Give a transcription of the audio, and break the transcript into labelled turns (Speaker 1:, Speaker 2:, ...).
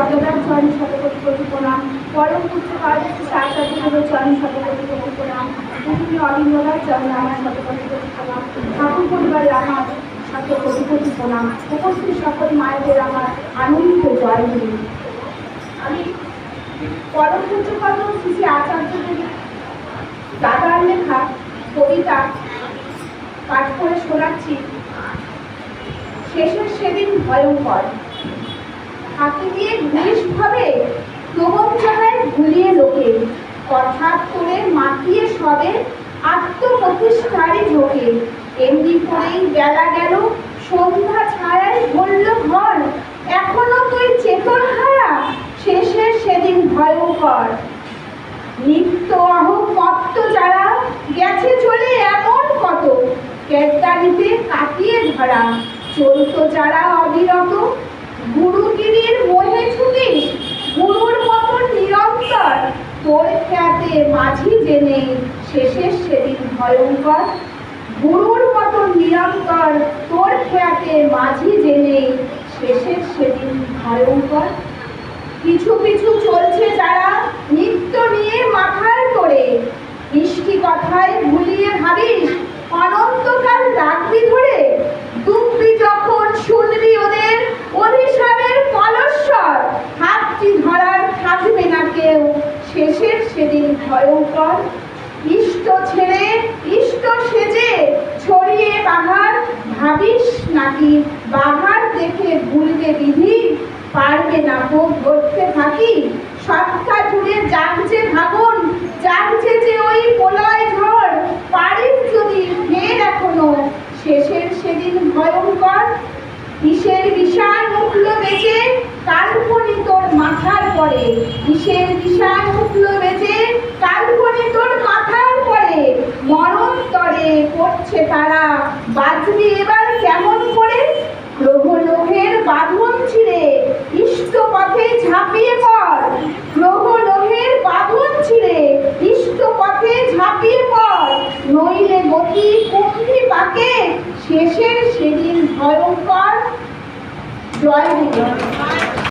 Speaker 1: পদ্মদার চরণ শতকোটি কোটি প্রণাম, পরম পুত্র কার্যে আচার্যদেবের চরণ শতকোটি কোটি প্রণাম, বিভিন্ন অরিন্দদার চরণ আমার শতকোটি কোটি প্রণাম, ঠাকুর পরিবারের আমার শত কোটি কোটি প্রণাম, উপস্থিত সকল মায়েদের আমার আনন্দিত জয় গুরু। আমি পরম পুত্র শ্রী শ্রী আচার্যদেব দাদার লেখা কবিতা পাঠ করে শোনাচ্ছি। শেষের সেদিন ভয়ঙ্কর, হাতে দিয়ে ঘুষ ভাবে প্রবঞ্চনায় ভুলিয়ে লোকে, অর্থাৎ করে মাতিয়ে সবে আত্মপ্রতিষ্ঠারই ঝোঁকে। এমনি করেই বেলা গেল, সন্ধ্যা ছায়ায় ভরল ঘর, এখনো তুই চেতন হারা, শেষের সেদিন ভয়ঙ্কর। নিত্য আহ মত্ত যারা গেছে চলে এমন কত, কেদারিতে কাটিয়ে ধরা চলত যারা অবিরত, গুরুগিরির মোহে ছুটি গুরুর মতো নিরন্তর, তোর খ্যাতে মাঝি জেনে শেষের সেদিন ভয়ঙ্কর। গুরুর মতো নিরন্তর, তোর খ্যাতে মাঝি জেনে শেষের সেদিন ভয়ঙ্কর। পিছু পিছু চলছে যারা নিত্য নিয়ে মাথার করে, মিষ্টি কথায় ভুলিয়ে ভাবিস অনন্তকাল রাখবি ধরে, ডুববি যখন শুনবি ওদের অভিশাপের কলস্বর, হাতটি ধরার থাকবে না কেউ শেষের সেদিন ভয়ঙ্কর। ইষ্ট ছেড়ে ইষ্ট সেজে ছড়িয়ে বাহার, ভাবিস নাকি বাহার দেখে ভুলবে বিধি, পারবে না ভোগ ধরতে থাকি, সত্তা জুড়ে জাগছে ভাবন, জাগছে যে ওই প্রলয় ঝড়, পারিস যদি ফের এখনো শেষের সেদিন ভয়ঙ্কর। কিসের বিষাণ উঠল বেঁচে কাল্পনিক তোর মাথার পরে, কিসের বিষাণ উঠল বেঁচে কাল্পনিক তোর মাথার পরে, মরণ তরে করছে তারা, বাঁচবি এবার কেমন করে। গ্রহ লোহের বাঁধন ছিঁড়ে ইষ্ট পথে ঝাঁপিয়ে পড়, গ্রহ লোহের বাঁধন ছিঁড়ে ইষ্ট পথে ঝাঁপিয়ে পড়, নইলে গতি কুম্ভি পাকে শেষের সেদিন ভয়ঙ্কর। জয় গুরু।